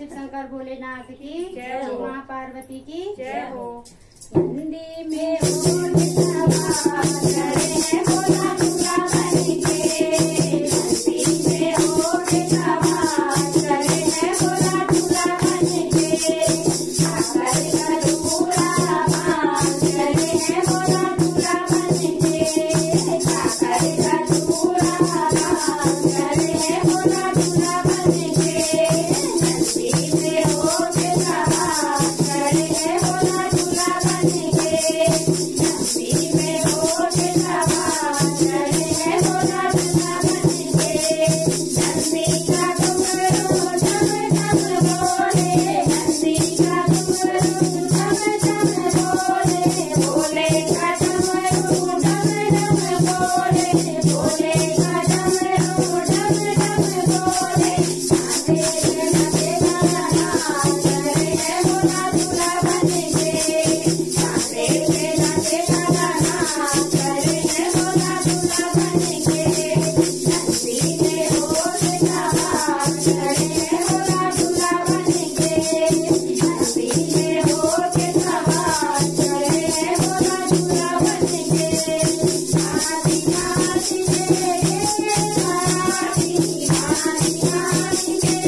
शिव शंकर भोलेनाथ की जय हो। माँ पार्वती की जय हो। नंदी में उठ सवार करे भोला दूल्हा बनके, नंदी में उठ सवार करे भोला दूल्हा बनके, सागर का दूल्हा मान करे भोला दूल्हा बनके, सागर का दूल्हा मान करे भोला दूल्हा बनके, नंदी में उठ सवार करे भोला दूल्हा बनके, नंदी में उठ सवार करे भोला दूल्हा बनके, नंदी का घुंघरू झम झम बोले, नंदी का घुंघरू झम झम बोले, भोले का डमरू डम डम बोले, भोले का डमरू डम डम बोले, नाचे नाचे गाना करे भोला दूल्हा बनके, नाचे नाचे गाना करे भोला दूल्हा बनके, नंदी में उठ सवार करे भोला दूल्हा बनके, नंदी में उठ सवार करे भोला दूल्हा बनके, हाथी हाथी के हाथी हाथी हाथी के